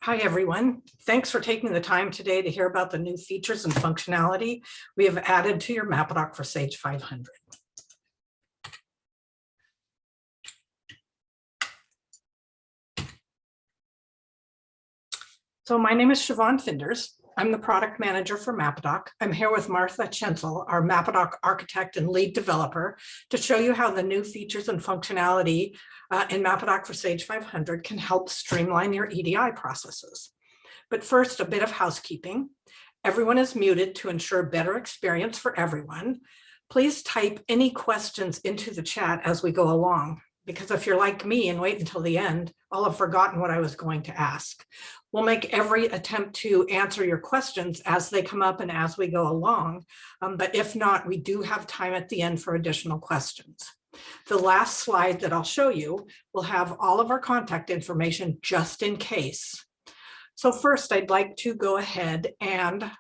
Hi, everyone. Thanks for taking the time today to hear about the new features and functionality we have added to your MapDoc for Sage 500. So my name is Siobhan Finders. I'm the product manager for MapDoc. I'm here with Martha Chensel, our MapDoc architect and lead developer, to show you how the new features and functionality in MapDoc for Sage 500 can help streamline your EDI processes. But first, a bit of housekeeping. Everyone is muted to ensure better experience for everyone. Please type any questions into the chat as we go along, because if you're like me and wait until the end, I'll have forgotten what I was going to ask. We'll make every attempt to answer your questions as they come up and as we go along. But if not, we do have time at the end for additional questions. The last slide that I'll show you will have all of our contact information just in case. So first, I'd like to go ahead and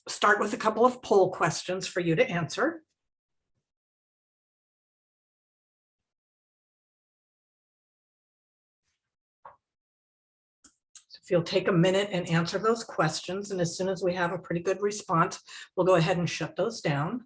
start with a couple of poll questions for you to answer. So if you'll take a minute and answer those questions, and as soon as we have a pretty good response, we'll go ahead and shut those down.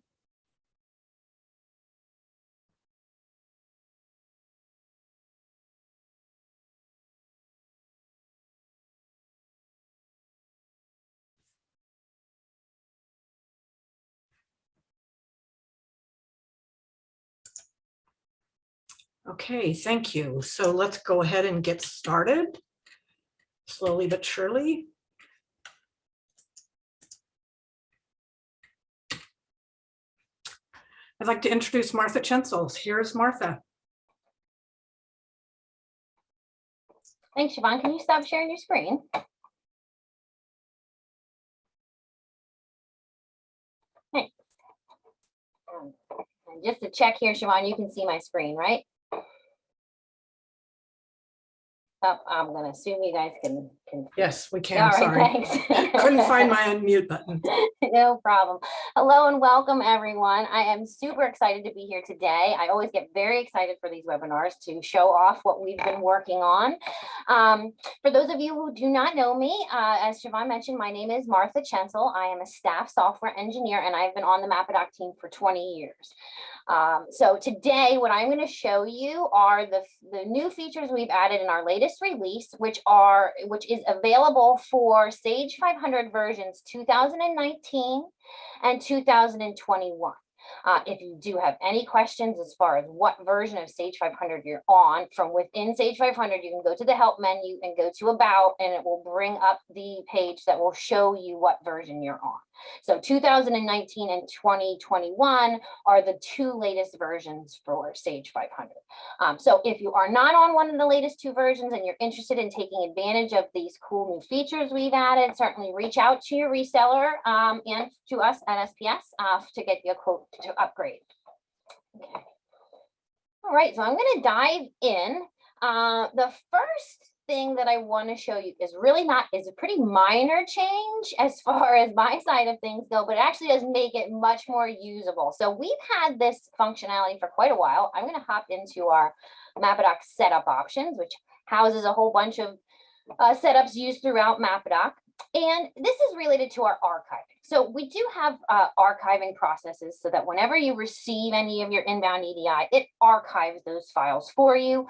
Okay, thank you. So let's go ahead and get started, slowly but surely. I'd like to introduce Martha Chensel. Here's Martha. Thanks, Siobhan. Can you stop sharing your screen? Thanks. And just to check here, Siobhan, you can see my screen, right? Oh, I'm going to assume you guys can. Yes, we can. All right, sorry. thanks. Couldn't find my unmute button. No problem. Hello and welcome, everyone. I am super excited to be here today. I always get very excited for these webinars to show off what we've been working on. For those of you who do not know me, as Siobhan mentioned, my name is Martha Chensel. I am a staff software engineer, and I've been on the MapDoc team for 20 years. So today, what I'm going to show you are the new features we've added in our latest release, which is available for Sage 500 versions 2019 and 2021. If you do have any questions as far as what version of Sage 500 you're on, from within Sage 500, you can go to the help menu and go to about, and it will bring up the page that will show you what version you're on. So 2019 and 2021 are the two latest versions for Sage 500. So if you are not on one of the latest two versions and you're interested in taking advantage of these cool new features we've added, certainly reach out to your reseller and to us at SPS to get you a quote to upgrade. Okay. All right, so I'm going to dive in. The first thing that I want to show you is a pretty minor change as far as my side of things go, but it actually does make it much more usable. So we've had this functionality for quite a while. I'm going to hop into our MapDoc setup options, which houses a whole bunch of setups used throughout MapDoc. And this is related to our archiving. So we do have archiving processes so that whenever you receive any of your inbound EDI, it archives those files for you.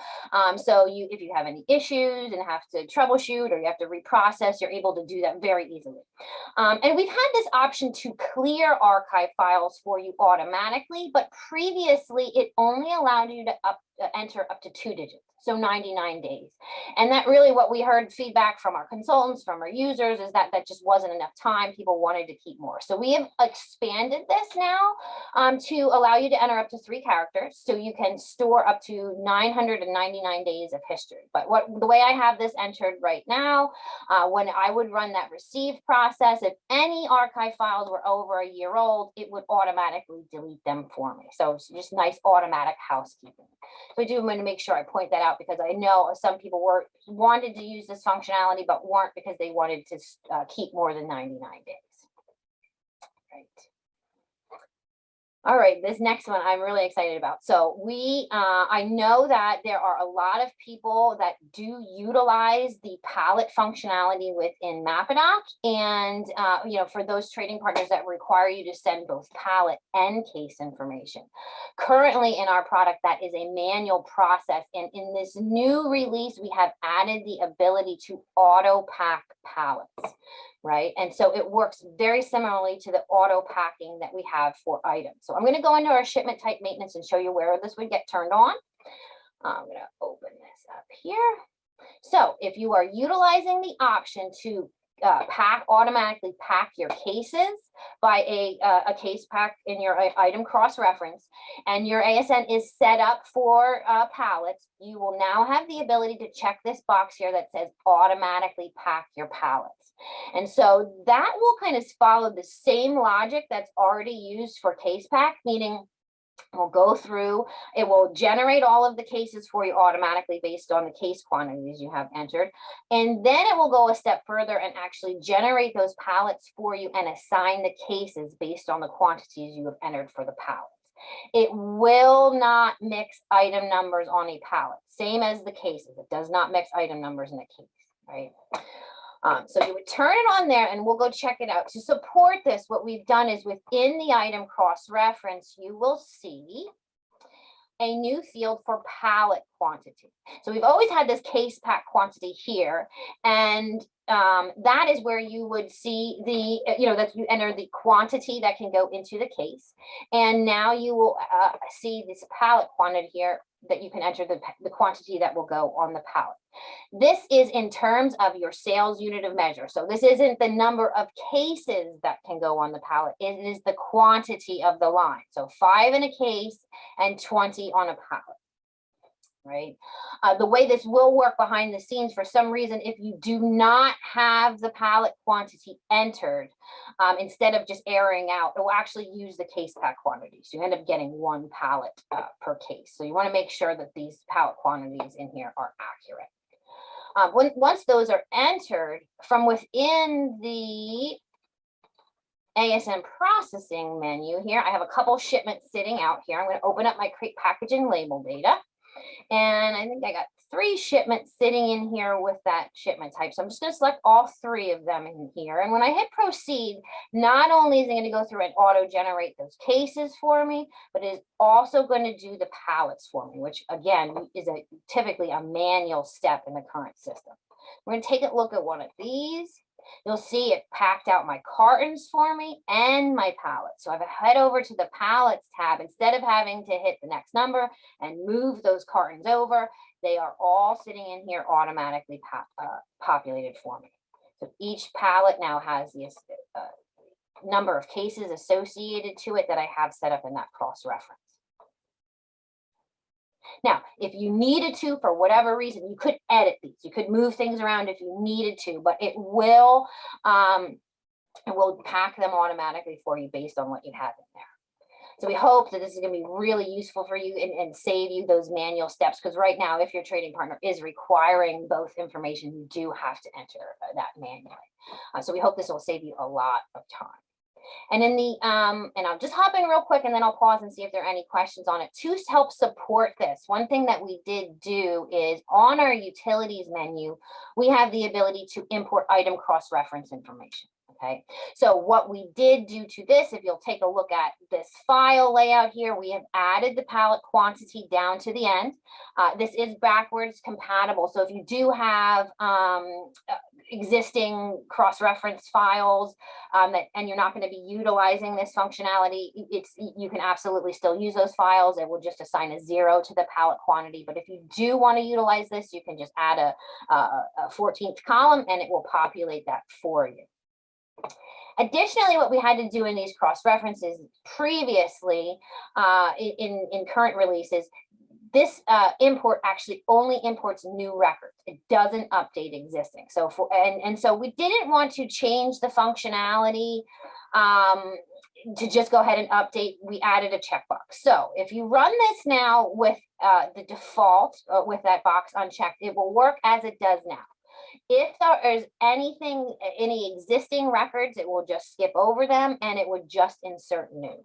So if you have any issues and have to troubleshoot or you have to reprocess, you're able to do that very easily. And we've had this option to clear archive files for you automatically, but previously it only allowed you to enter up to 2 digits. So 99 days. And that really what we heard feedback from our consultants, from our users, is that that just wasn't enough time. People wanted to keep more. So we have expanded this now to allow you to enter up to 3 characters. So you can store up to 999 days of history. But the way I have this entered right now, when I would run that receive process, if any archive files were over a year old, it would automatically delete them for me. So it's just nice automatic housekeeping. So I do want to make sure I point that out, because I know some people wanted to use this functionality but weren't, because they wanted to keep more than 99 days. Right. All right, this next one I'm really excited about. So I know that there are a lot of people that do utilize the pallet functionality within Mapadoc, and for those trading partners that require you to send both pallet and case information. Currently in our product, that is a manual process, and in this new release, we have added the ability to auto pack pallets. Right. And so it works very similarly to the auto packing that we have for items. So I'm going to go into our shipment type maintenance and show you where this would get turned on. I'm going to open this up here. So if you are utilizing the option to automatically pack your cases by a case pack in your item cross-reference, and your ASN is set up for pallets, you will now have the ability to check this box here that says automatically pack your pallets. And so that will kind of follow the same logic that's already used for case pack, meaning we'll go through, it will generate all of the cases for you automatically based on the case quantities you have entered. And then it will go a step further and actually generate those pallets for you and assign the cases based on the quantities you have entered for the pallets. It will not mix item numbers on a pallet, same as the cases. It does not mix item numbers in a case, right? So you would turn it on there and we'll go check it out. To support this, what we've done is within the item cross-reference, you will see a new field for pallet quantity. So we've always had this case pack quantity here, and that is where you would see that you enter the quantity that can go into the case. And now you will see this pallet quantity here that you can enter the quantity that will go on the pallet. This is in terms of your sales unit of measure. So this isn't the number of cases that can go on the pallet. It is the quantity of the line. So 5 in a case and 20 on a pallet. Right. The way this will work behind the scenes, for some reason, if you do not have the pallet quantity entered, instead of just airing out, it will actually use the case pack quantity. So you end up getting 1 pallet per case. So you want to make sure that these pallet quantities in here are accurate. Once those are entered from within the ASN processing menu here, I have a couple shipments sitting out here. I'm going to open up my Create Packaging Label data. And I think I got 3 shipments sitting in here with that shipment type. So I'm just going to select all 3 of them in here. And when I hit proceed, not only is it going to go through and auto generate those cases for me, but it is also going to do the pallets for me, which again is typically a manual step in the current system. We're going to take a look at one of these. You'll see it packed out my cartons for me and my pallets. So if I head over to the pallets tab, instead of having to hit the next number and move those cartons over, they are all sitting in here automatically populated for me. So each pallet now has the number of cases associated to it that I have set up in that cross-reference. Now, if you needed to, for whatever reason, you could edit these. You could move things around if you needed to, but it will pack them automatically for you based on what you have in there. So we hope that this is going to be really useful for you and save you those manual steps, because right now, if your trading partner is requiring both information, you do have to enter that manually. So we hope this will save you a lot of time. And in the and I'll just hop in real quick and then I'll pause and see if there are any questions on it. To help support this, one thing that we did do is on our utilities menu, we have the ability to import item cross-reference information. Okay, so what we did do to this, if you'll take a look at this file layout here, we have added the pallet quantity down to the end. This is backwards compatible. So if you do have existing cross-reference files and you're not going to be utilizing this functionality, you can absolutely still use those files. It will just assign a 0 to the pallet quantity. But if you do want to utilize this, you can just add a 14th column and it will populate that for you. Additionally, what we had to do in these cross-references previously in current releases, this import actually only imports new records. It doesn't update existing. So so we didn't want to change the functionality to just go ahead and update. We added a checkbox. So if you run this now with the default with that box unchecked, it will work as it does now. If there is any existing records, it will just skip over them and it would just insert new.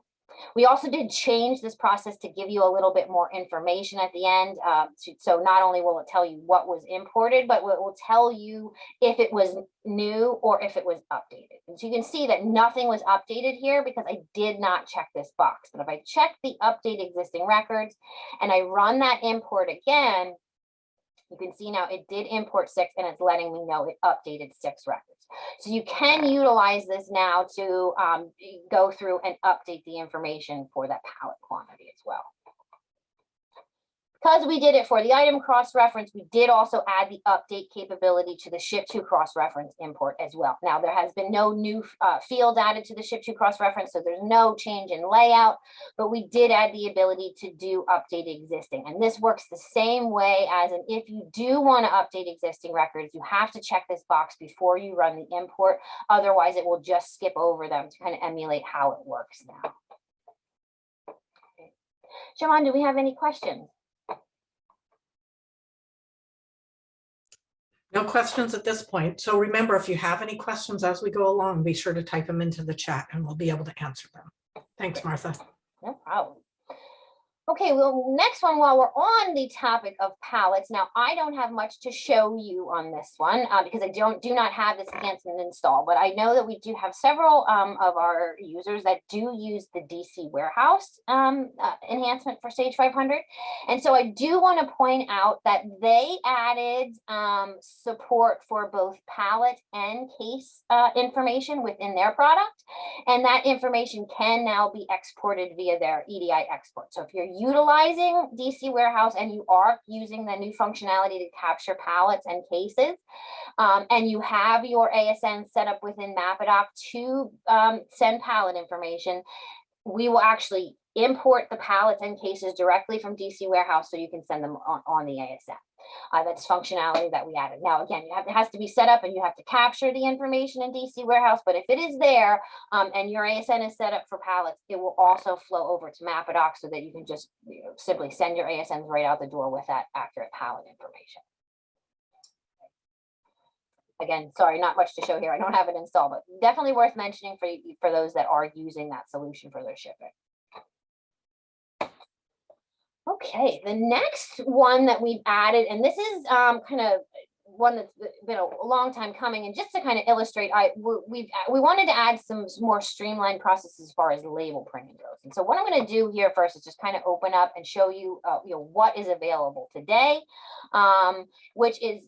We also did change this process to give you a little bit more information at the end. So not only will it tell you what was imported, but it will tell you if it was new or if it was updated. And so you can see that nothing was updated here because I did not check this box. But if I check the update existing records and I run that import again, you can see now it did import 6 and it's letting me know it updated 6 records. So you can utilize this now to go through and update the information for that pallet quantity as well. Because we did it for the item cross-reference, we did also add the update capability to the ship to cross-reference import as well. Now, there has been no new field added to the ship to cross-reference, so there's no change in layout, but we did add the ability to do update existing. And this works the same way as if you do want to update existing records, you have to check this box before you run the import. Otherwise, it will just skip over them to kind of emulate how it works now. Okay. Siobhan, do we have any questions? No questions at this point. So remember, if you have any questions as we go along, be sure to type them into the chat and we'll be able to answer them. Thanks, Martha. No problem. Okay, well, next one, while we're on the topic of pallets, now I don't have much to show you on this one because I do not have this enhancement installed, but I know that we do have several of our users that do use the DC warehouse enhancement for Stage 500. And so I do want to point out that they added support for both pallet and case information within their product. And that information can now be exported via their EDI export. So if you're utilizing DC warehouse and you are using the new functionality to capture pallets and cases, and you have your ASN set up within Mapadoc to send pallet information, we will actually import the pallets and cases directly from DC warehouse so you can send them on the ASN. That's functionality that we added. Now, again, it has to be set up and you have to capture the information in DC warehouse, but if it is there and your ASN is set up for pallets, it will also flow over to Mapadoc so that you can just simply send your ASNs right out the door with that accurate pallet information. Again, sorry, not much to show here. I don't have it installed, but definitely worth mentioning for those that are using that solution for their shipping. Okay, the next one that we've added, and this is kind of one that's been a long time coming, and just to kind of illustrate, we wanted to add some more streamlined processes as far as label printing goes. And so what I'm going to do here first is just kind of open up and show you, what is available today, which is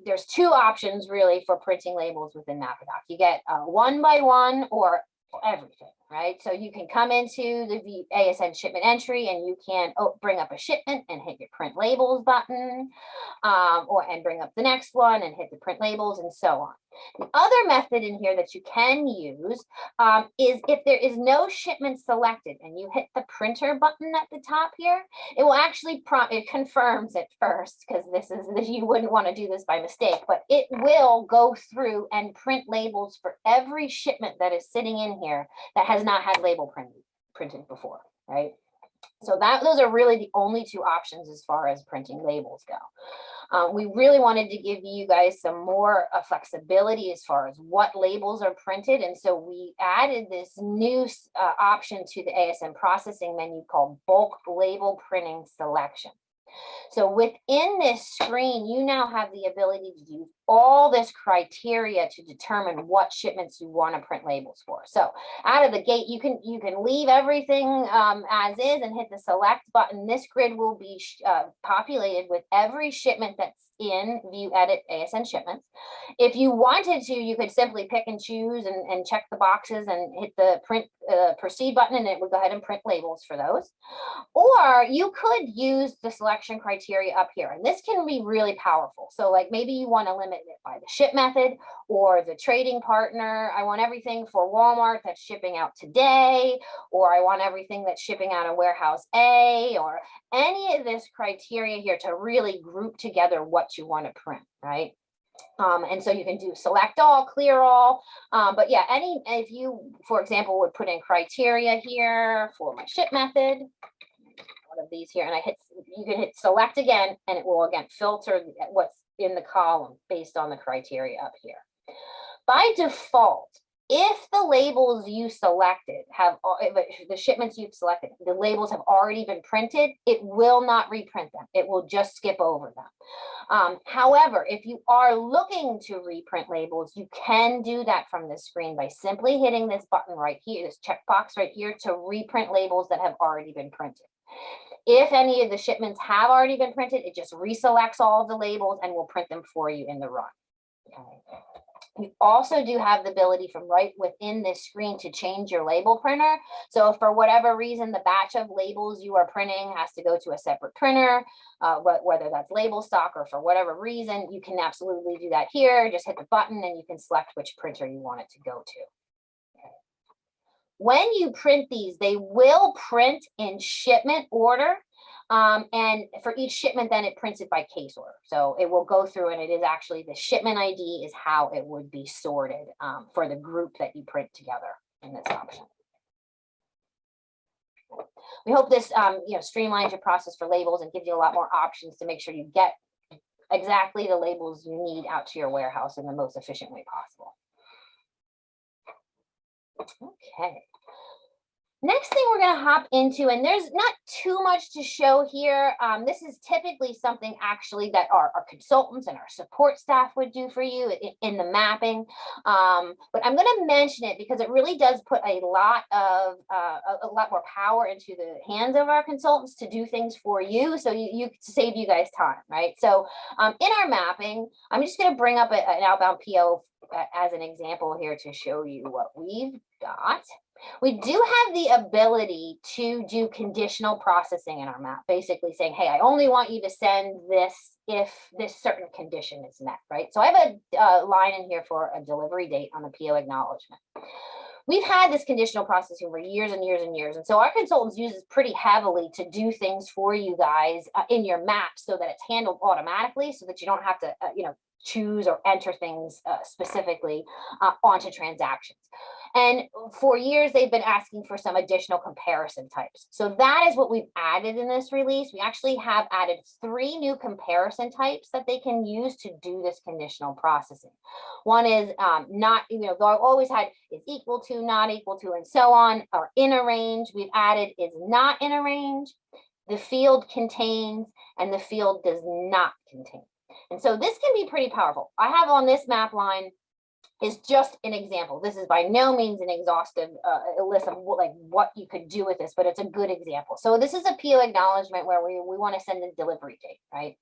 there's 2 options really for printing labels within Mapadoc. You get 1-by-1 or everything, right? So you can come into the ASN shipment entry and you can bring up a shipment and hit your print labels button, and bring up the next one and hit the print labels and so on. The other method in here that you can use is if there is no shipment selected and you hit the printer button at the top here, it will actually it confirms it first, because you wouldn't want to do this by mistake, but it will go through and print labels for every shipment that is sitting in here that has not had label printed before, right? So those are really the only 2 options as far as printing labels go. We really wanted to give you guys some more flexibility as far as what labels are printed. And so we added this new option to the ASN processing menu called bulk label printing selection. So within this screen, you now have the ability to use all this criteria to determine what shipments you want to print labels for. So out of the gate, you can leave everything as is and hit the select button. This grid will be populated with every shipment that's in View Edit ASN Shipments. If you wanted to, you could simply pick and choose and check the boxes and hit the print proceed button, and it would go ahead and print labels for those. Or you could use the selection criteria up here, and this can be really powerful. So like maybe you want to limit it by the ship method or the trading partner. I want everything for Walmart that's shipping out today, or I want everything that's shipping out of warehouse A, or any of this criteria here to really group together what you want to print, right? And so you can do select all, clear all, but yeah, if you, for example, would put in criteria here for my ship method, one of these here, and you can hit select again, and it will again filter what's in the column based on the criteria up here. By default, If the labels you selected have, the shipments you've selected, the labels have already been printed, it will not reprint them. It will just skip over them. However, if you are looking to reprint labels, you can do that from this screen by simply hitting this button right here, this checkbox right here, to reprint labels that have already been printed. If any of the shipments have already been printed, it just reselects all of the labels and will print them for you in the run. Okay. You also do have the ability from right within this screen to change your label printer. So if for whatever reason, the batch of labels you are printing has to go to a separate printer, whether that's label stock or for whatever reason, you can absolutely do that here. Just hit the button and you can select which printer you want it to go to. Okay. When you print these, they will print in shipment order. And for each shipment, then it prints it by case order. So it will go through, and it is actually the shipment ID is how it would be sorted for the group that you print together in this option. We hope this streamlines your process for labels and gives you a lot more options to make sure you get exactly the labels you need out to your warehouse in the most efficient way possible. Okay. Next thing we're going to hop into, and there's not too much to show here. This is typically something actually that our consultants and our support staff would do for you in the mapping. But I'm going to mention it because it really does put a lot more power into the hands of our consultants to do things for you. So you save you guys time, right? So in our mapping, I'm just going to bring up an outbound PO as an example here to show you what we've got. We do have the ability to do conditional processing in our map, basically saying, hey, I only want you to send this if this certain condition is met, right? So I have a line in here for a delivery date on the PO acknowledgement. We've had this conditional processing for years and years and years. And so our consultants use this pretty heavily to do things for you guys in your map so that it's handled automatically so that you don't have to, choose or enter things specifically onto transactions. And for years, they've been asking for some additional comparison types. So that is what we've added in this release. We actually have added 3 new comparison types that they can use to do this conditional processing. One is not, they've always had is equal to, not equal to, and so on, or in a range. We've added is not in a range, the field contains, and the field does not contain. And so this can be pretty powerful. I have on this map line is just an example. This is by no means an exhaustive list of what you could do with this, but it's a good example. So this is a PO acknowledgement where we want to send the delivery date, right?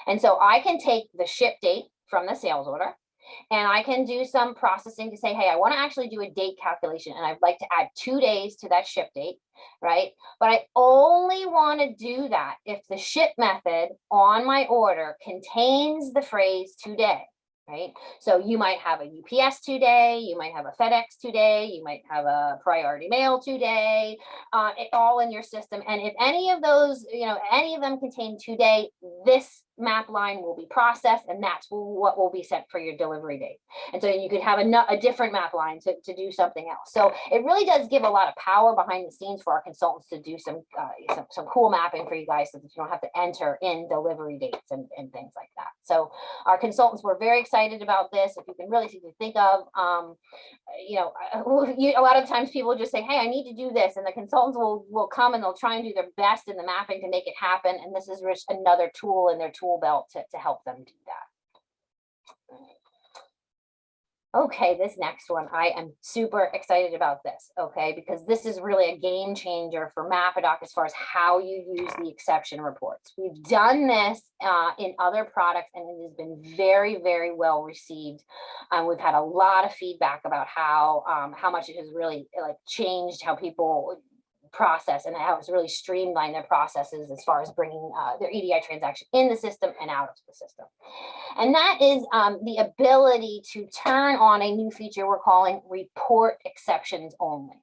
And so I can take the ship date from the sales order, and I can do some processing to say, hey, I want to actually do a date calculation, and I'd like to add 2 days to that ship date, right? But I only want to do that if the ship method on my order contains the phrase today, right? So you might have a UPS today, you might have a FedEx today, you might have a priority mail today, all in your system. And if any of those, any of them contain today, this map line will be processed, and that's what will be sent for your delivery date. And so you could have a different map line to do something else. So it really does give a lot of power behind the scenes for our consultants to do some cool mapping for you guys so that you don't have to enter in delivery dates and things like that. So our consultants were very excited about this. If you can really think of, a lot of times people just say, hey, I need to do this. And the consultants will come and they'll try and do their best in the mapping to make it happen. And this is another tool in their tool belt to help them do that. Okay, this next one, I am super excited about this, okay, because this is really a game changer for Mapadoc as far as how you use the exception reports. We've done this in other products, and it has been very, very well received. We've had a lot of feedback about how much it has really changed how people process and how it's really streamlined their processes as far as bringing their EDI transaction in the system and out of the system. And that is the ability to turn on a new feature we're calling report exceptions only.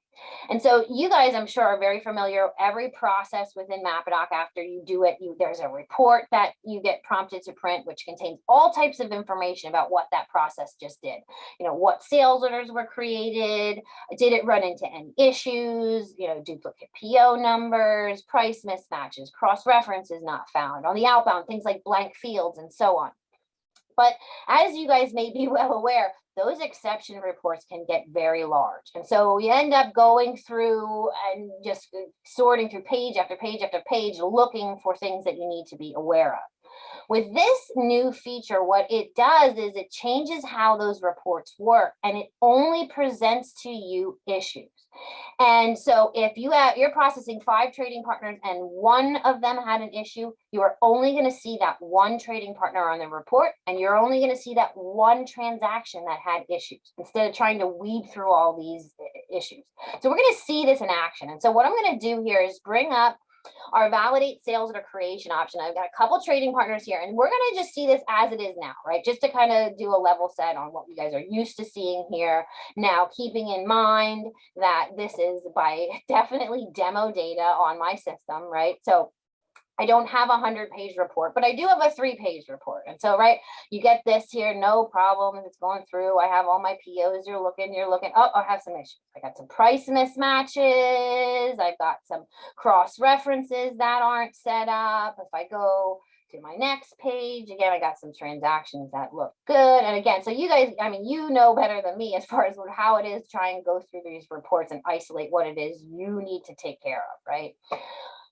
And so you guys, I'm sure, are very familiar. Every process within Mapadoc, after you do it, there's a report that you get prompted to print, which contains all types of information about what that process just did. What sales orders were created, did it run into any issues, duplicate PO numbers, price mismatches, cross references not found. On the outbound, things like blank fields and so on. But as you guys may be well aware, those exception reports can get very large. And so you end up going through and just sorting through page after page after page, looking for things that you need to be aware of. With this new feature, what it does is it changes how those reports work, and it only presents to you issues. And so if you're processing 5 trading partners and one of them had an issue, you are only going to see that one trading partner on the report, and you're only going to see that one transaction that had issues instead of trying to weed through all these issues. So we're going to see this in action. And so what I'm going to do here is bring up our validate sales order creation option. I've got a couple trading partners here, and we're going to just see this as it is now, right? Just to kind of do a level set on what you guys are used to seeing here. Now, keeping in mind that this is by definitely demo data on my system, right? So I don't have a 100-page report, but I do have a 3-page report. And so, right, you get this here, no problem. It's going through. I have all my POs. You're looking. Oh, I have some issues. I got some price mismatches. I've got some cross references that aren't set up. If I go to my next page, again, I got some transactions that look good. And again, so you guys, I mean, you know better than me as far as how it is to try and go through these reports and isolate what it is you need to take care of, right?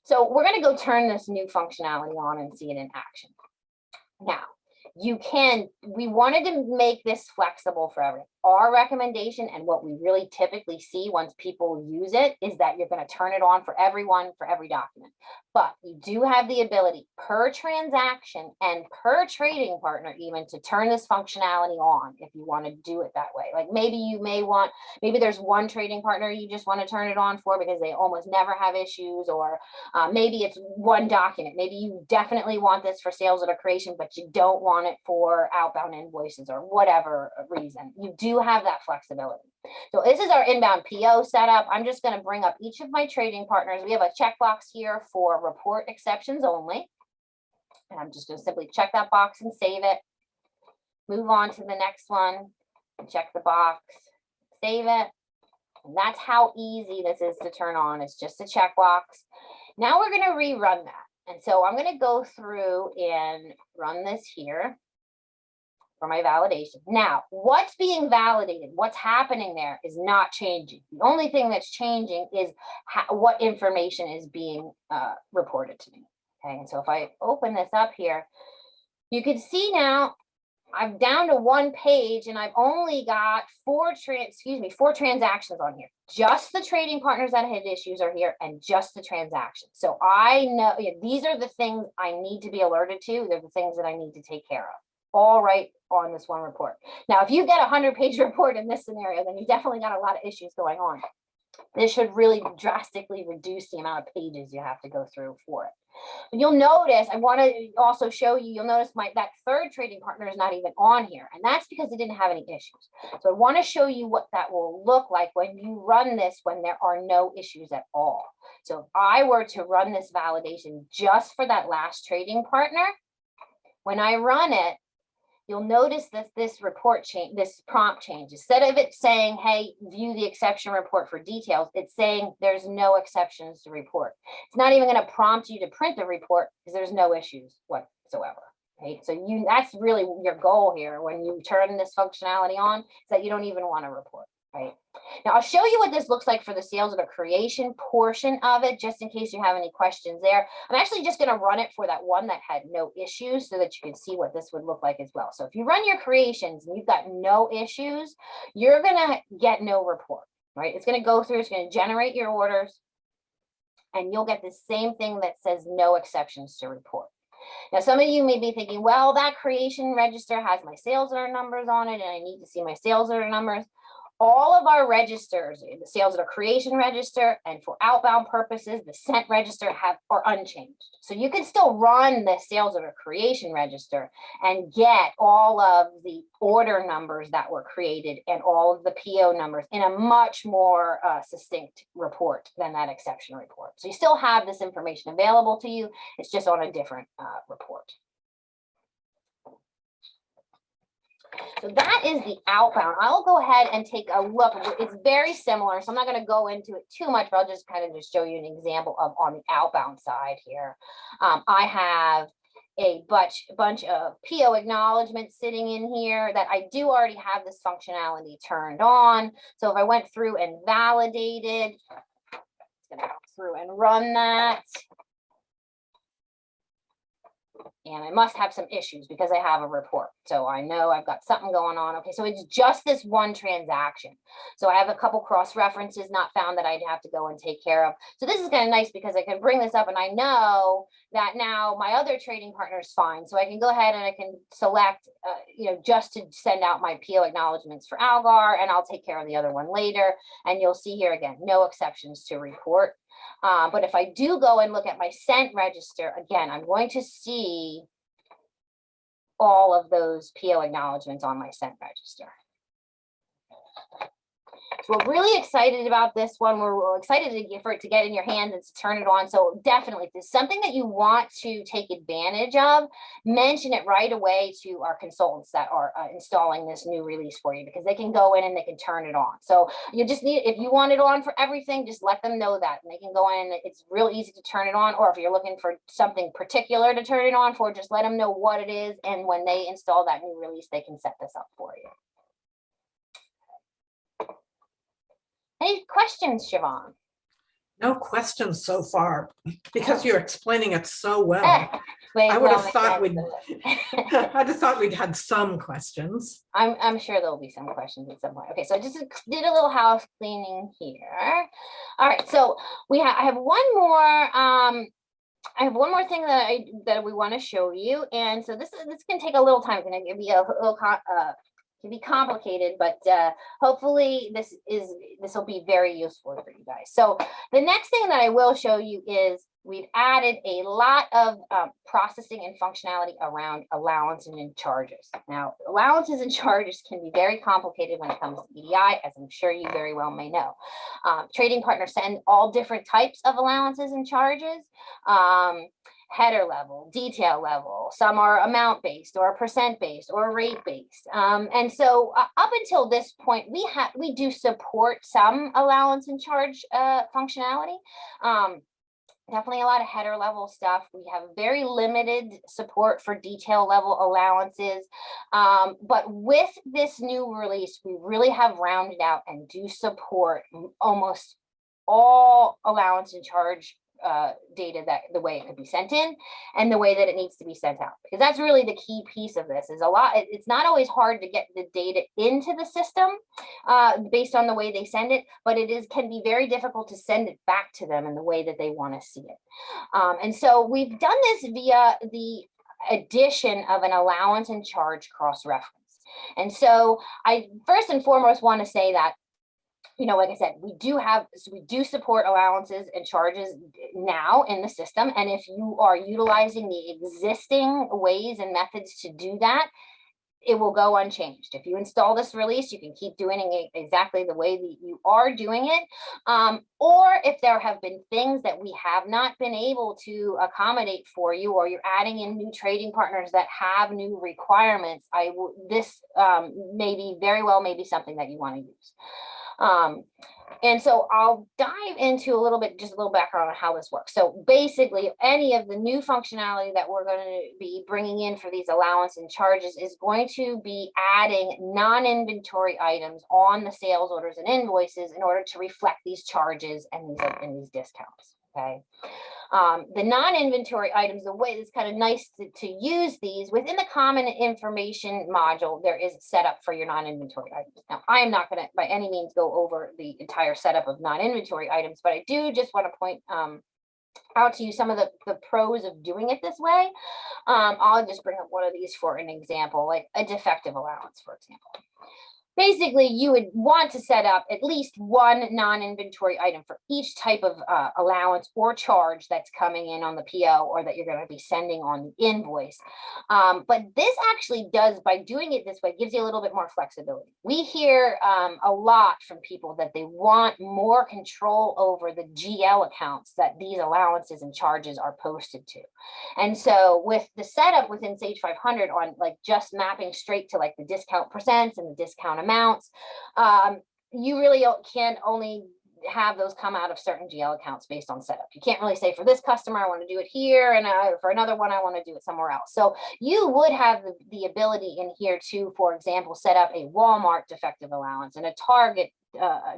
So we're going to go turn this new functionality on and see it in action. Now, we wanted to make this flexible for everyone. Our recommendation and what we really typically see once people use it is that you're going to turn it on for everyone, for every document. But you do have the ability per transaction and per trading partner even to turn this functionality on if you want to do it that way. Like maybe there's one trading partner you just want to turn it on for because they almost never have issues, or maybe it's one document. Maybe you definitely want this for sales order creation, but you don't want it for outbound invoices or whatever reason. You do have that flexibility. So this is our inbound PO setup. I'm just going to bring up each of my trading partners. We have a checkbox here for report exceptions only. And I'm just going to simply check that box and save it. Move on to the next one. Check the box, save it. And that's how easy this is to turn on. It's just a checkbox. Now we're going to rerun that. And so I'm going to go through and run this here for my validation. Now, what's being validated, what's happening there is not changing. The only thing that's changing is what information is being reported to me. Okay, and so if I open this up here, you can see now I'm down to one page and I've only got four transactions on here. Just the trading partners that had issues are here and just the transactions. So I know these are the things I need to be alerted to. They're the things that I need to take care of. All right on this one report. Now, if you get a 100-page report in this scenario, then you definitely got a lot of issues going on. This should really drastically reduce the amount of pages you have to go through for it. But you'll notice, I want to also show you, you'll notice that third trading partner is not even on here. And that's because it didn't have any issues. So I want to show you what that will look like when you run this, when there are no issues at all. So if I were to run this validation just for that last trading partner, when I run it, you'll notice that this report change, this prompt change. Instead of it saying, hey, view the exception report for details, it's saying there's no exceptions to report. It's not even going to prompt you to print the report because there's no issues whatsoever. Right? So that's really your goal here when you turn this functionality on, is that you don't even want to report. Right. Now I'll show you what this looks like for the sales order creation portion of it, just in case you have any questions there. I'm actually just going to run it for that one that had no issues so that you can see what this would look like as well. So if you run your creations and you've got no issues, you're going to get no report, right? It's going to go through, it's going to generate your orders, and you'll get the same thing that says no exceptions to report. Now, some of you may be thinking, well, that creation register has my sales order numbers on it, and I need to see my sales order numbers. All of our registers, the sales order creation register, and for outbound purposes, the sent register are unchanged. So you can still run the sales order creation register and get all of the order numbers that were created and all of the PO numbers in a much more succinct report than that exception report. So you still have this information available to you. It's just on a different report. So that is the outbound. I'll go ahead and take a look. It's very similar, so I'm not going to go into it too much, but I'll just kind of just show you an example of on the outbound side here. I have bunch of PO acknowledgements sitting in here that I do already have this functionality turned on. So if I went through and validated, it's going to go through and run that. And I must have some issues because I have a report. So I know I've got something going on. Okay, so it's just this one transaction. So I have a couple cross references not found that I'd have to go and take care of. So this is kind of nice because I can bring this up and I know that now my other trading partner is fine. So I can go ahead and I can select, just to send out my PO acknowledgements for Algar, and I'll take care of the other one later. And you'll see here again, no exceptions to report. But if I do go and look at my sent register, again, I'm going to see all of those PO acknowledgements on my sent register. So we're really excited about this one. We're excited for it to get in your hands and to turn it on. So definitely, if there's something that you want to take advantage of, mention it right away to our consultants that are installing this new release for you, because they can go in and they can turn it on. So you just need, if you want it on for everything, just let them know that, and they can go in and it's real easy to turn it on. Or if you're looking for something particular to turn it on for, just let them know what it is. And when they install that new release, they can set this up for you. Any questions, Siobhan? No questions so far, because you're explaining it so well. I would have thought I just thought we'd had some questions. I'm sure there'll be some questions at some point. Okay, so I just did a little house cleaning here. All right, so I have one more. I have one more thing that we want to show you, and so this can take a little time. It's going to be a little can be complicated, but hopefully this will be very useful for you guys. So the next thing that I will show you is we've added a lot of processing and functionality around allowance and charges. Now, allowances and charges can be very complicated when it comes to EDI, as I'm sure you very well may know. Trading partners send all different types of allowances and charges. Header level, detail level, some are amount based or percent based or rate based. And so up until this point, we do support some allowance and charge functionality. Definitely a lot of header level stuff. We have very limited support for detail level allowances. But with this new release, we really have rounded out and do support almost all allowance and charge data, that the way it could be sent in and the way that it needs to be sent out, because that's really the key piece of this. Is it's not always hard to get the data into the system based on the way they send it, but can be very difficult to send it back to them in the way that they want to see it. And so we've done this via the addition of an allowance and charge cross-reference. And so I first and foremost want to say that, like I said, we do support allowances and charges now in the system. And if you are utilizing the existing ways and methods to do that, it will go unchanged. If you install this release, you can keep doing it exactly the way that you are doing it. Or if there have been things that we have not been able to accommodate for you, or you're adding in new trading partners that have new requirements, this may be something that you want to use. And so I'll dive into just a little background on how this works. So basically, any of the new functionality that we're going to be bringing in for these allowance and charges is going to be adding non-inventory items on the sales orders and invoices in order to reflect these charges and these discounts. Okay. The non-inventory items, the way it's kind of nice to use these within the common information module, there is a setup for your non-inventory items. Now, I am not going to by any means go over the entire setup of non-inventory items, but I do just want to point out to you some of the pros of doing it this way. I'll just bring up one of these for an example, like a defective allowance, for example. Basically, you would want to set up at least one non-inventory item for each type of allowance or charge that's coming in on the PO or that you're going to be sending on the invoice. But this actually does, by doing it this way, gives you a little bit more flexibility. We hear a lot from people that they want more control over the GL accounts that these allowances and charges are posted to. And so with the setup within Sage 500 on just mapping straight to the discount percents and the discount amounts, you really can only have those come out of certain GL accounts based on setup. You can't really say for this customer, I want to do it here, and for another one, I want to do it somewhere else. So you would have the ability in here to, for example, set up a Walmart defective allowance and a Target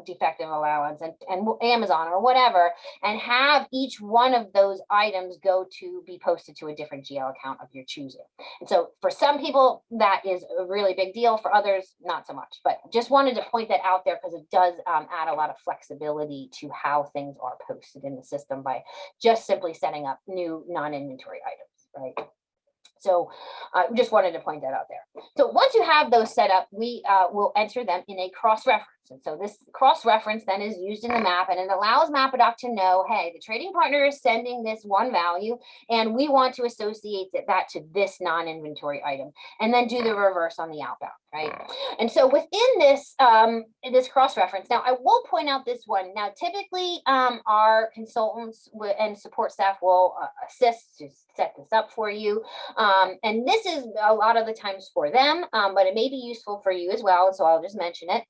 defective allowance and Amazon or whatever, and have each one of those items go to be posted to a different GL account of your choosing. And so for some people, that is a really big deal. For others, not so much. But just wanted to point that out there because it does add a lot of flexibility to how things are posted in the system by just simply setting up new non-inventory items, right? So I just wanted to point that out there. So once you have those set up, we will enter them in a cross-reference. And so this cross-reference then is used in the map, and it allows MapAdoc to know, hey, the trading partner is sending this one value, and we want to associate that to this non-inventory item, and then do the reverse on the outbound, right? And so within this, this cross-reference, now I will point out this one. Now, typically our consultants and support staff will assist to set this up for you. And this is a lot of the times for them, but it may be useful for you as well. So I'll just mention it.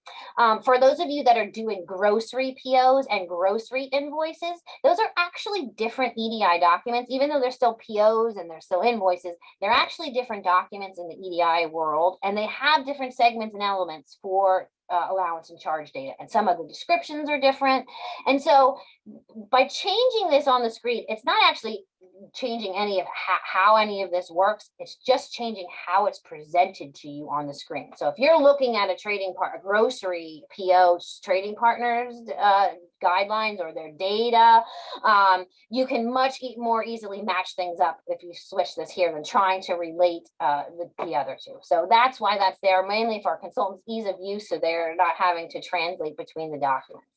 For those of you that are doing grocery POs and grocery invoices, those are actually different EDI documents, even though they're still POs and they're still invoices. They're actually different documents in the EDI world, and they have different segments and elements for allowance and charge data, and some of the descriptions are different. And so by changing this on the screen, it's not actually changing any of how any of this works. It's just changing how it's presented to you on the screen. So if you're looking at a grocery PO trading partners guidelines or their data, you can much more easily match things up if you switch this here than trying to relate the other two. So that's why that's there, mainly for consultants' ease of use, so they're not having to translate between the documents.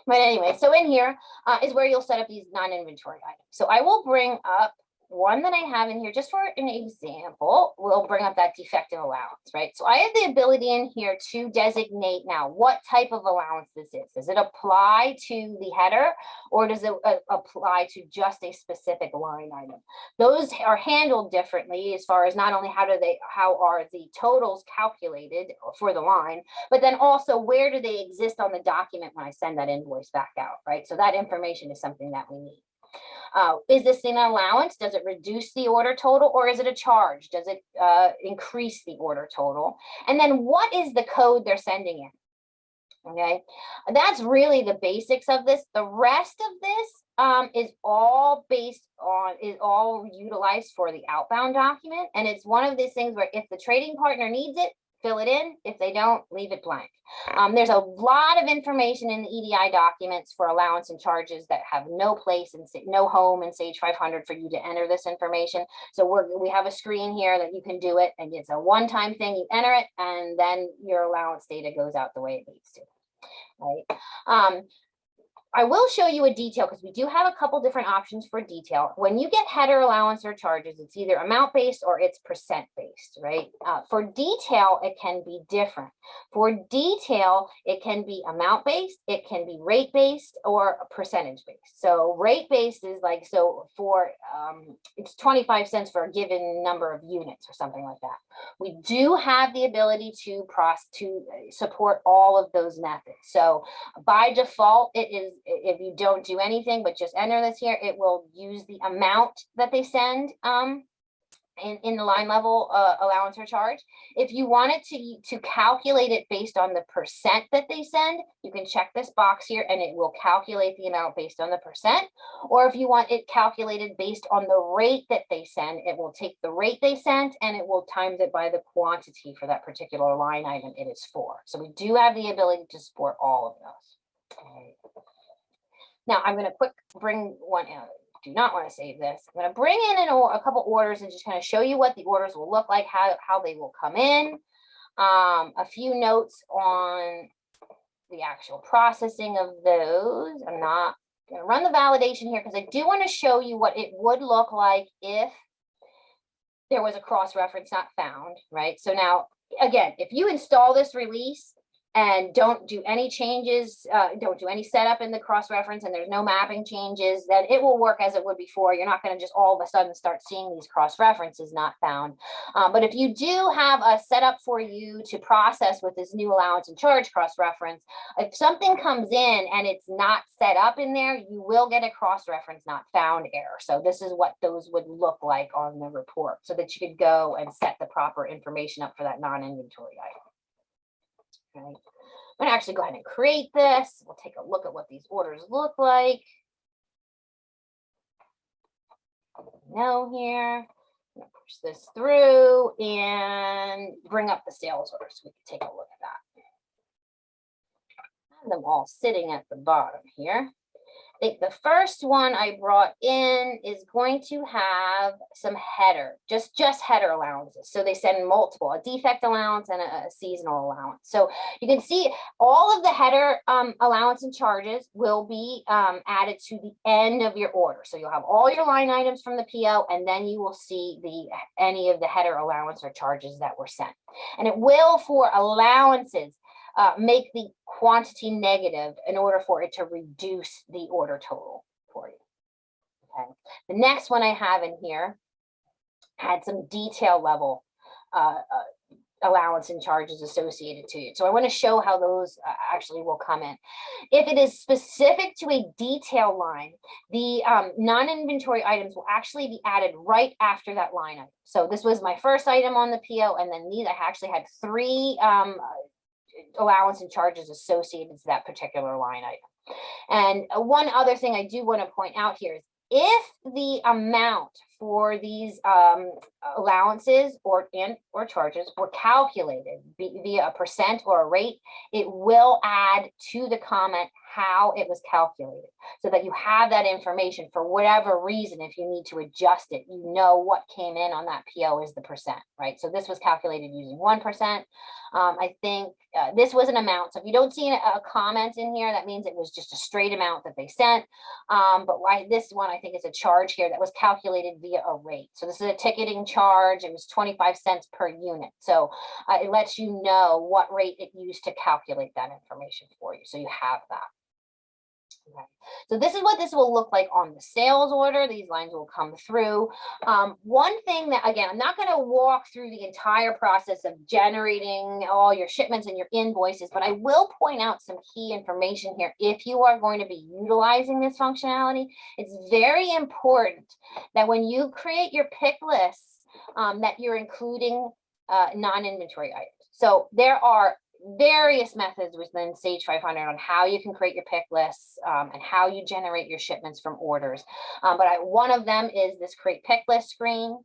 But anyway, so in here is where you'll set up these non-inventory items. So I will bring up one that I have in here just for an example. We'll bring up that defective allowance, right? So I have the ability in here to designate now what type of allowance this is. Does it apply to the header, or does it apply to just a specific line item? Those are handled differently as far as not only how are the totals calculated for the line, but then also where do they exist on the document when I send that invoice back out, right? So that information is something that we need. Is this an allowance? Does it reduce the order total, or is it a charge? Does it increase the order total? And then what is the code they're sending in? Okay, that's really the basics of this. The rest of this is all utilized for the outbound document. And it's one of these things where if the trading partner needs it, fill it in. If they don't, leave it blank. There's a lot of information in the EDI documents for allowance and charges that have no place and no home in Sage 500 for you to enter this information. So we have a screen here that you can do it, and it's a one-time thing. You enter it, and then your allowance data goes out the way it needs to, right? I will show you a detail because we do have a couple different options for detail. When you get header allowance or charges, it's either amount-based or it's percent-based, right? For detail, it can be different. For detail, it can be amount-based, it can be rate-based, or percentage-based. So rate-based is like, so for, it's 25 cents for a given number of units or something like that. We do have the ability to support all of those methods. So by default, it is, if you don't do anything but just enter this here, it will use the amount that they send in the line level allowance or charge. If you want it to calculate it based on the percent that they send, you can check this box here and it will calculate the amount based on the percent. Or if you want it calculated based on the rate that they send, it will take the rate they sent and it will times it by the quantity for that particular line item it is for. So we do have the ability to support all of those. Okay. Now I'm going to bring one out. Do not want to save this. I'm going to bring in a couple orders and just kind of show you what the orders will look like, how they will come in. A few notes on the actual processing of those. I'm not going to run the validation here because I do want to show you what it would look like if there was a cross-reference not found, right? So now, again, if you install this release and don't do any changes, don't do any setup in the cross-reference, and there's no mapping changes, then it will work as it would before. You're not going to just all of a sudden start seeing these cross-references not found. But if you do have a setup for you to process with this new allowance and charge cross-reference, if something comes in and it's not set up in there, you will get a cross-reference not found error. So this is what those would look like on the report, so that you could go and set the proper information up for that non-inventory item. Okay. I'm going to actually go ahead and create this. We'll take a look at what these orders look like. Now here, I'm going to push this through and bring up the sales order so we can take a look at that. Have them all sitting at the bottom here. I think the first one I brought in is going to have some header, just header allowances. So they send multiple, a defect allowance and a seasonal allowance. So you can see all of the header allowance and charges will be added to the end of your order. So you'll have all your line items from the PO, and then you will see any of the header allowance or charges that were sent. And it will, for allowances, make the quantity negative in order for it to reduce the order total for you. Okay. The next one I have in here had some detail level allowance and charges associated to it. So I want to show how those actually will come in. If it is specific to a detail line, the non-inventory items will actually be added right after that line item. So this was my first item on the PO, and then these, I actually had 3 allowance and charges associated to that particular line item. And one other thing I do want to point out here is, if the amount for these allowances or charges were calculated via a percent or a rate, it will add to the comment how it was calculated, so that you have that information for whatever reason. If you need to adjust it, you know what came in on that PO is the percent, right? So this was calculated using 1%. I think this was an amount. So if you don't see a comment in here, that means it was just a straight amount that they sent. But this one, I think, is a charge here that was calculated via a rate. So this is a ticketing charge. It was 25 cents per unit. So it lets you know what rate it used to calculate that information for you. So you have that. Okay. So this is what this will look like on the sales order. These lines will come through. One thing that, again, I'm not going to walk through the entire process of generating all your shipments and your invoices, but I will point out some key information here. If you are going to be utilizing this functionality, it's very important that when you create your pick lists, that you're including non-inventory items. So there are various methods within Sage 500 on how you can create your pick lists and how you generate your shipments from orders. But one of them is this create pick list screen.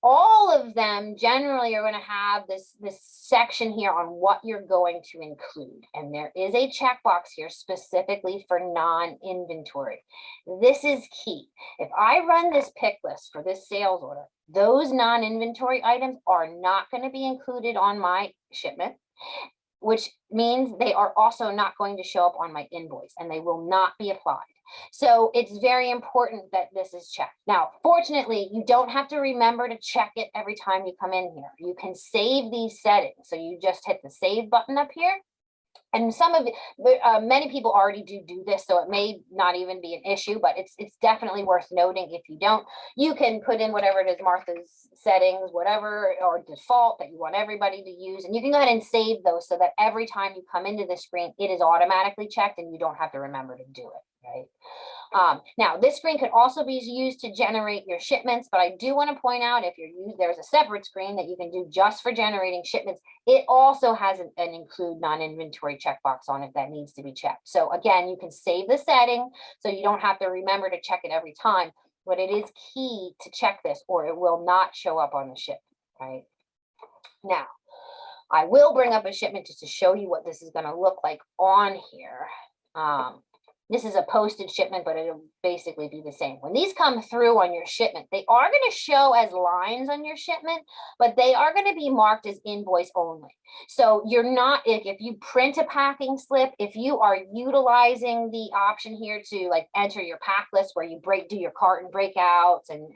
All of them generally are going to have this section here on what you're going to include. And there is a checkbox here specifically for non-inventory. This is key. If I run this pick list for this sales order, those non-inventory items are not going to be included on my shipment, which means they are also not going to show up on my invoice, and they will not be applied. So it's very important that this is checked. Now, fortunately, you don't have to remember to check it every time you come in here. You can save these settings. So you just hit the save button up here. And many people already do this, so it may not even be an issue, but it's definitely worth noting. If you don't, you can put in whatever it is, Martha's settings, whatever, or default that you want everybody to use. And you can go ahead and save those so that every time you come into the screen, it is automatically checked and you don't have to remember to do it, right? Now, this screen could also be used to generate your shipments, but I do want to point out, if there's a separate screen that you can do just for generating shipments. It also has an include non-inventory checkbox on it that needs to be checked. So again, you can save the setting so you don't have to remember to check it every time, but it is key to check this or it will not show up on the ship, right? Now, I will bring up a shipment just to show you what this is going to look like on here. This is a posted shipment, but it'll basically be the same. When these come through on your shipment, they are going to show as lines on your shipment, but they are going to be marked as invoice only. So you're not, if you print a packing slip, if you are utilizing the option here to like enter your pack list where you do your carton breakouts and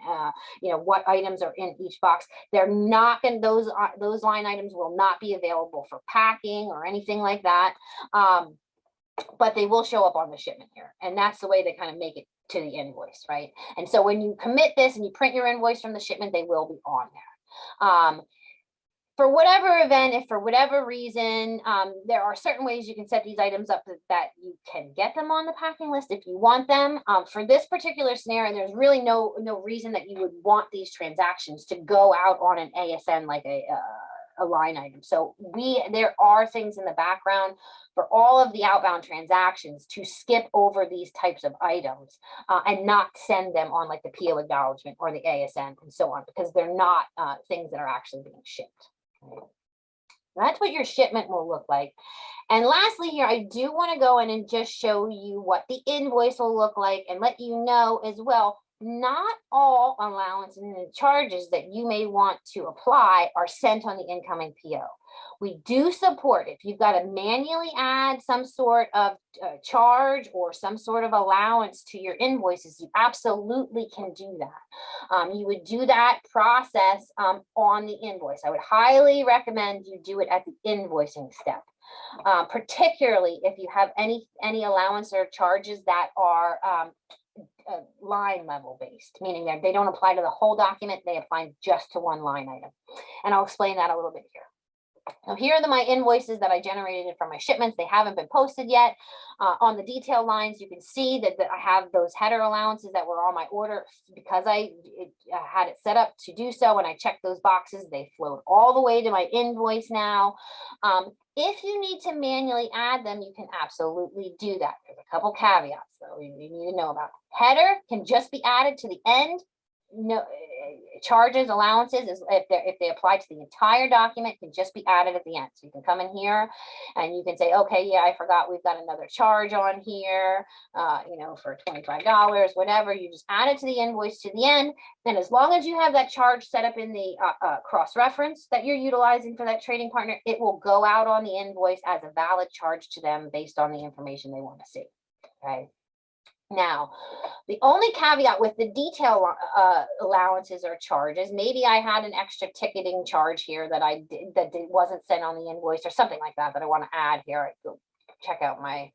you know what items are in each box, they're not going to, those line items will not be available for packing or anything like that. But they will show up on the shipment here. And that's the way they kind of make it to the invoice, right? And so when you commit this and you print your invoice from the shipment, they will be on there. For whatever event, if for whatever reason, there are certain ways you can set these items up that you can get them on the packing list if you want them. For this particular scenario, there's really no reason that you would want these transactions to go out on an ASN like a line item. So there are things in the background for all of the outbound transactions to skip over these types of items and not send them on like the PO acknowledgement or the ASN and so on, because they're not things that are actually being shipped. Okay. That's what your shipment will look like. And lastly here, I do want to go in and just show you what the invoice will look like and let you know as well, not all allowances and charges that you may want to apply are sent on the incoming PO. We do support, if you've got to manually add some sort of charge or some sort of allowance to your invoices, you absolutely can do that. You would do that process on the invoice. I would highly recommend you do it at the invoicing step. Particularly if you have any allowance or charges that are line level based, meaning that they don't apply to the whole document, they apply just to one line item. And I'll explain that a little bit here. Now, here are my invoices that I generated from my shipments. They haven't been posted yet. On the detail lines, you can see that I have those header allowances that were on my order because I had it set up to do so. When I checked those boxes, they flowed all the way to my invoice now. If you need to manually add them, you can absolutely do that. There's a couple caveats though you need to know about. Header can just be added to the end. No charges, allowances, if they apply to the entire document, can just be added at the end. So you can come in here and you can say, okay, yeah, I forgot we've got another charge on here, you know, for $25, whatever. You just add it to the invoice to the end. Then as long as you have that charge set up in the cross-reference that you're utilizing for that trading partner, it will go out on the invoice as a valid charge to them based on the information they want to see. Okay. Now, the only caveat with the detail allowances or charges, maybe I had an extra ticketing charge here that I did that wasn't sent on the invoice or something like that I want to add here. I go check out my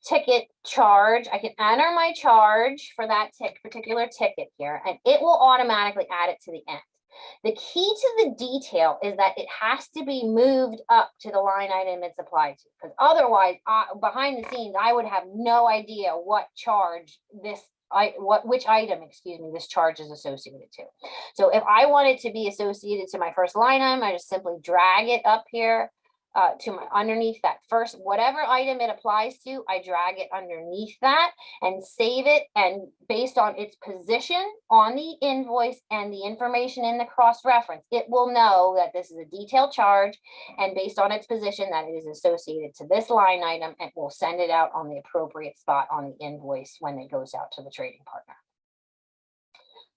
ticket charge. I can enter my charge for that particular ticket here, and it will automatically add it to the end. The key to the detail is that it has to be moved up to the line item it's applied to, because otherwise, behind the scenes, I would have no idea what charge which item, excuse me, this charge is associated to. So if I want it to be associated to my first line item, I just simply drag it up here to underneath that first, whatever item it applies to, I drag it underneath that and save it. And based on its position on the invoice and the information in the cross-reference, it will know that this is a detailed charge, and based on its position that it is associated to this line item, and will send it out on the appropriate spot on the invoice when it goes out to the trading partner.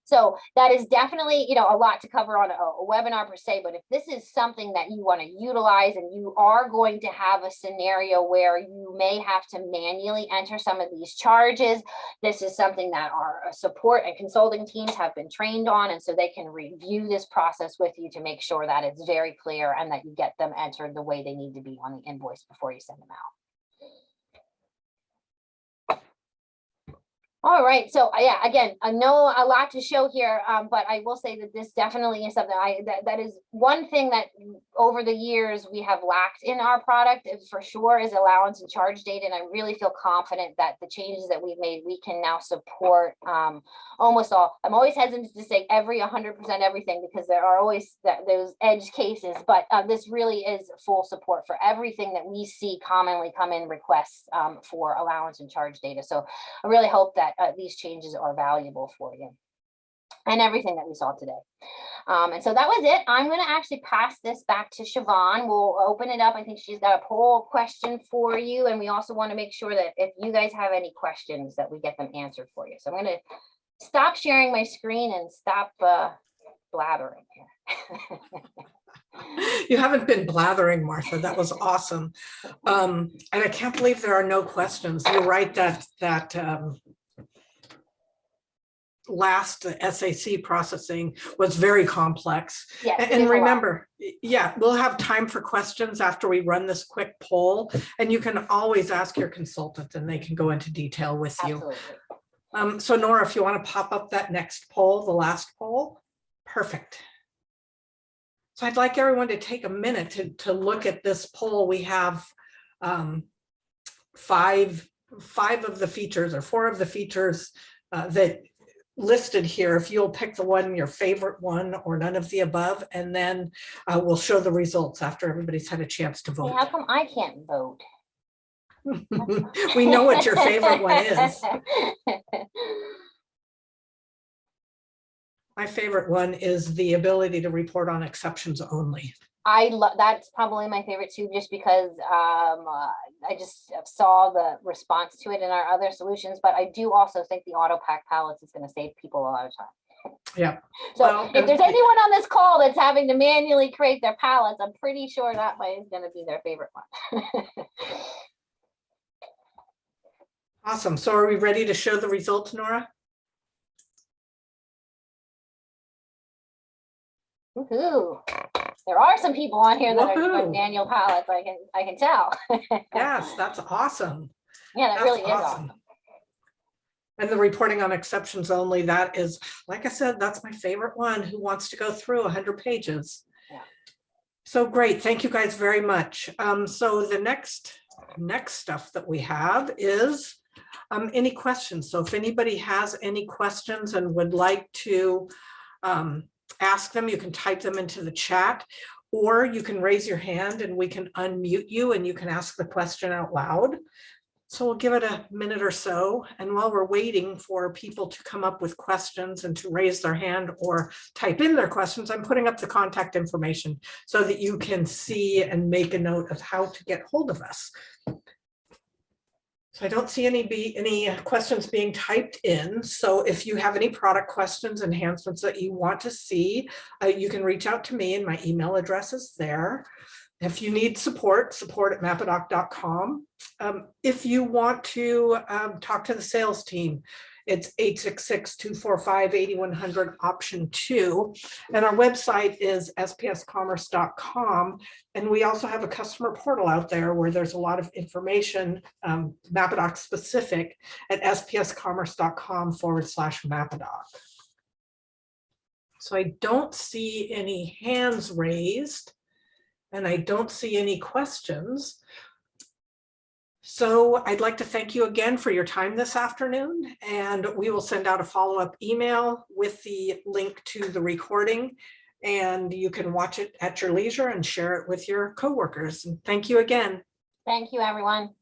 So that is definitely, you know, a lot to cover on a webinar per se, but if this is something that you want to utilize and you are going to have a scenario where you may have to manually enter some of these charges, this is something that our support and consulting teams have been trained on, and so they can review this process with you to make sure that it's very clear and that you get them entered the way they need to be on the invoice before you send them out. All right, so yeah, again, I know a lot to show here, but I will say that this definitely is something that is one thing that over the years we have lacked in our product for sure is allowance and charge data, and I really feel confident that the changes that we've made, we can now support almost all. I'm always hesitant to say 100% everything because there are always those edge cases, but this really is full support for everything that we see commonly come in requests for allowance and charge data. So I really hope that these changes are valuable for you and everything that we saw today. And so that was it. I'm going to actually pass this back to Siobhan. We'll open it up. I think she's got a poll question for you. And we also want to make sure that if you guys have any questions that we get them answered for you. So I'm going to stop sharing my screen and stop blathering here. You haven't been blathering, Martha. That was awesome. And I can't believe there are no questions. You're right that last SAC processing was very complex. Yes, And remember, yeah, we'll have time for questions after we run this quick poll, and you can always ask your consultant and they can go into detail with you. Absolutely. So Nora, if you want to pop up that next poll, the last poll, perfect. So I'd like everyone to take a minute to look at this poll. We have five of the features, or 4 of the features that listed here. If you'll pick the one, your favorite one, or none of the above, and then we'll show the results after everybody's had a chance to vote. Hey, how come I can't vote? We know what your favorite one is. My favorite one is the ability to report on exceptions only. I love that's probably my favorite too, just because I just saw the response to it in our other solutions, but I do also think the auto pack pallets is going to save people a lot of time. Yeah. So well, if there's anyone on this call that's having to manually create their pallets, I'm pretty sure that one is going to be their favorite one. Awesome. So are we ready to show the results, Nora? Woohoo. There are some people on here that are doing manual pallets. I can tell. Yes, that's awesome. Yeah, that really is awesome. And the reporting on exceptions only, that is, like I said, that's my favorite one. Who wants to go through 100 pages? Yeah. So great. Thank you guys very much. So the next stuff that we have is any questions. So if anybody has any questions and would like to ask them, you can type them into the chat, or you can raise your hand and we can unmute you and you can ask the question out loud. So we'll give it a minute or so. And while we're waiting for people to come up with questions and to raise their hand or type in their questions, I'm putting up the contact information so that you can see and make a note of how to get hold of us. So I don't see any questions being typed in. So if you have any product questions, enhancements that you want to see, you can reach out to me and my email address is there. If you need support@mapadoc.com. If you want to talk to the sales team, it's 866-245-8100 option 2. And our website is spscommerce.com. And we also have a customer portal out there where there's a lot of information, Mapadoc specific, at spscommerce.com/Mapadoc. So I don't see any hands raised and I don't see any questions. So I'd like to thank you again for your time this afternoon, and we will send out a follow-up email with the link to the recording, and you can watch it at your leisure and share it with your coworkers. And thank you again. Thank you, everyone.